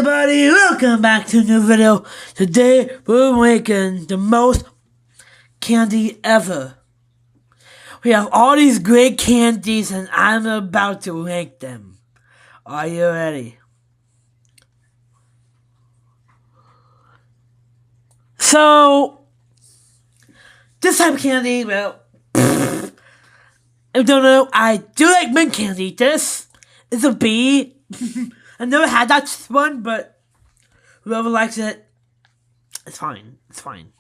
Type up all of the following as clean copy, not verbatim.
everybody, welcome back to a new video. Today we're making the most candy ever. We have all these great candies and I'm about to rank them. Are you ready? So, this type of candy, well, I don't know, I do like mint candy. This is a B. I never had that one, but whoever likes it, it's fine. It's fine.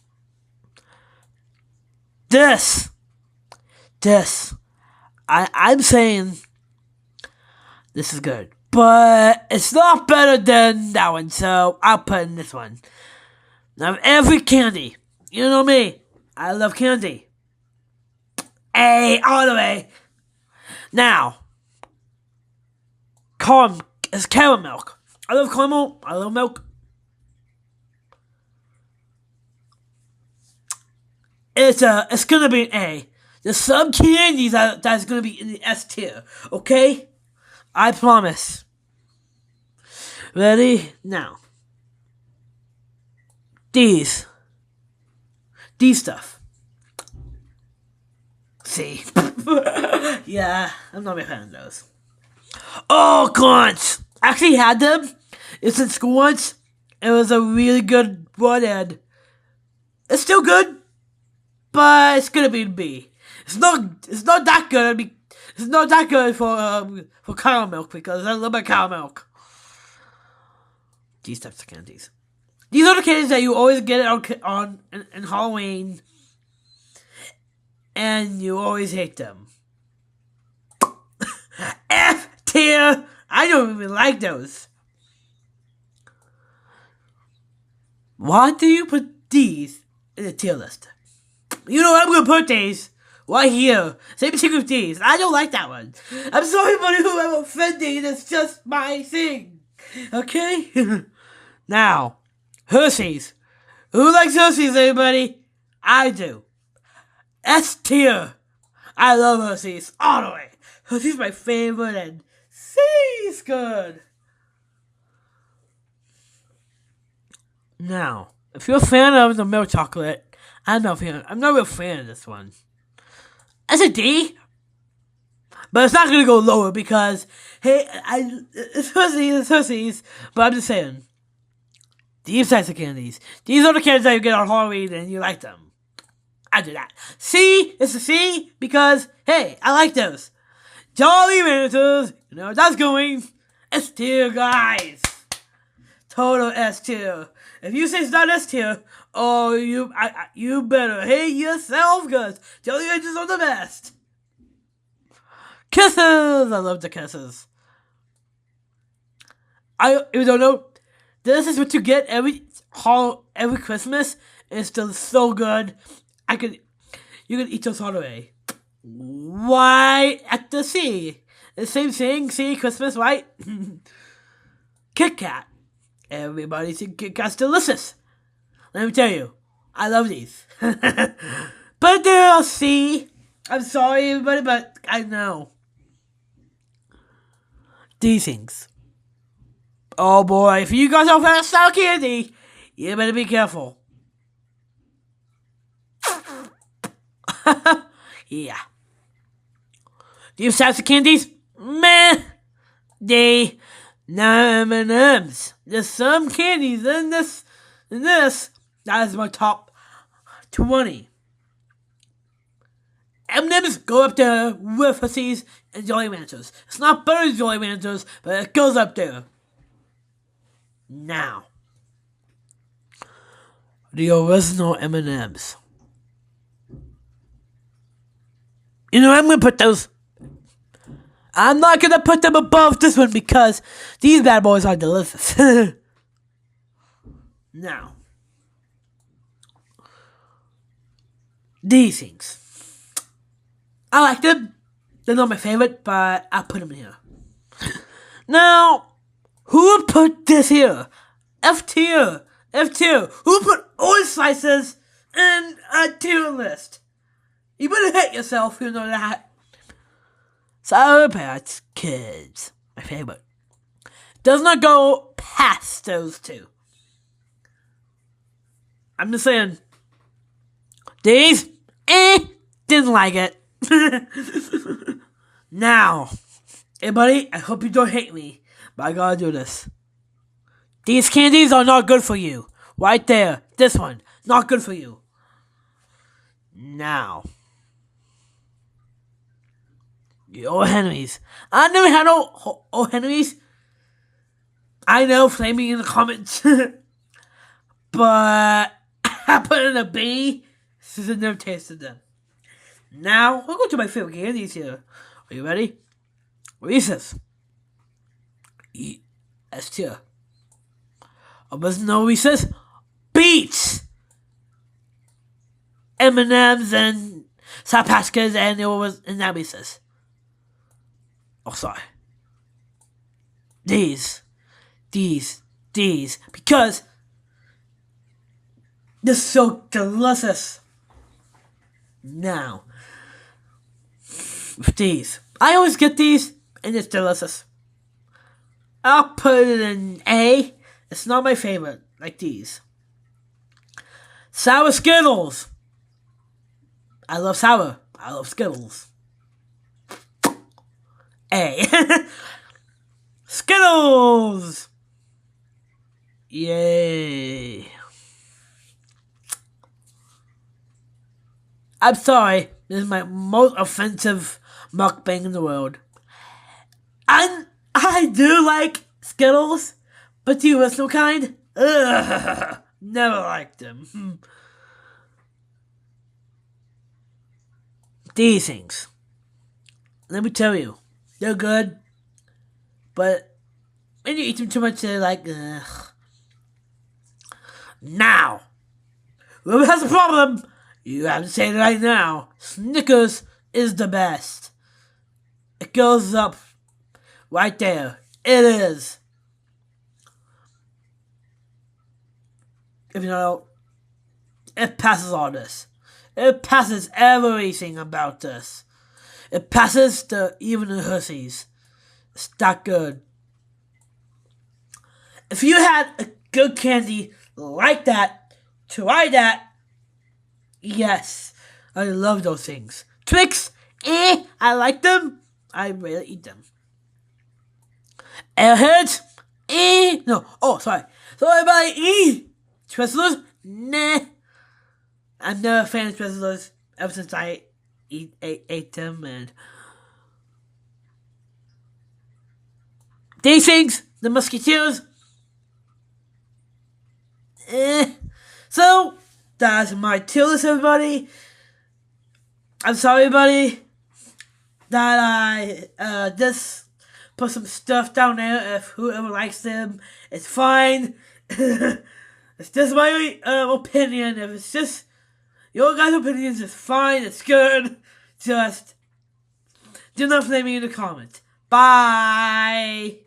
I'm saying this is good, but it's not better than that one, so I'll put in this one. Now, every candy, you know me, I love candy. A all the way. Now, it's caramel milk. I love caramel. I love milk. It's gonna be an A. There's some candies that's gonna be in the S tier. Okay, I promise. Ready now. These stuff. See, yeah, I'm not a fan of those. Oh, Crunch! I actually had them. It's in school once. It was a really good one, and it's still good, but it's gonna be a B. It's not that good. It's not that good for cow milk because I love my cow milk. These types of candies. These are the candies that you always get on Halloween, and you always hate them. F tier. I don't even like those. Why do you put these in the tier list? You know what? I'm gonna put these right here. Same thing with these. I don't like that one. I'm sorry, but who I'm offending. It's just my thing. Okay? Now, Hershey's. Who likes Hershey's, everybody? I do. S tier. I love Hershey's all the way. Hershey's my favorite, and C's good. Now, if you're a fan of the milk chocolate, I'm not a real fan of this one. It's a D, but it's not gonna go lower because it's Hershey's. But I'm just saying, these types of candies, these are the candies that you get on Halloween, and you like them. I do that. C, it's a C because hey, I like those. Jolly Ranchers, you know where that's going. S tier, guys. Total S tier. If you say it's not S tier, oh, you better hate yourself, because Jolly Ranchers are the best. Kisses! I love the kisses. If you don't know, this is what you get every Christmas. It's still so good. You can eat those all the way. Why at the C? The same thing, see, Christmas, right? Kit Kat. Everybody thinks Kit Kat's delicious. Let me tell you, I love these. But they're a C. I'm sorry, everybody, but I know. These things. Oh boy, if you guys don't have style candy, you better be careful. Yeah. These types of candies, meh. M&M's. There's some candies in this. That is my top 20. M&M's go up there with Hershey's and Jolly Ranchers. It's not better than Jolly Ranchers, but it goes up there. Now, the original M&M's. You know, I'm gonna put those. I'm not gonna put them above this one because these bad boys are delicious. Now, these things. I like them. They're not my favorite, but I'll put them in here. Now, who would put this here? F tier. Who would put orange slices in a tier list? You better hit yourself, you know that. Sour Patch Kids. My favorite. Does not go past those two. I'm just saying. These, didn't like it. Now, hey buddy, I hope you don't hate me, but I gotta do this. These candies are not good for you. Right there. This one. Not good for you. Now. The O. Henrys. I never had O. Henrys. I know, flame me in the comments. But I put in a B since I never tasted them. Now, we'll go to my favorite candies here. Are you ready? Reese's. S tier. Original Reese's. Beats. M&M's and Sapaskas and it was in that Reese's. Oh, sorry. These. Because they're so delicious. Now, with these. I always get these, and it's delicious. I'll put it in A. It's not my favorite, like these. Sour Skittles. I love sour. I love Skittles. A. Skittles! Yay. I'm sorry. This is my most offensive mukbang in the world. And I do like Skittles, but the original kind, never liked them. These things, let me tell you, they're good, but when you eat them too much, they're like, ugh. Now, whoever has a problem, you have to say it right now. Snickers is the best. It goes up right there. It is. If you know, it passes all this. It passes everything about this. It passes even the Hershey's. It's that good. If you had a good candy like that, try that. Yes, I love those things. Twix, I like them. I really eat them. Airheads, no. Oh, sorry. Sorry about Twizzlers, nah. I'm never a fan of Twizzlers ever since I ate them. And these things, the Musketeers, So, that's my tier list, everybody. I'm sorry, everybody, that I just put some stuff down there. If whoever likes them, it's fine. It's just my opinion. If it's just your guys' opinions, it's fine. It's good. Just do not flame me in the comments. Bye.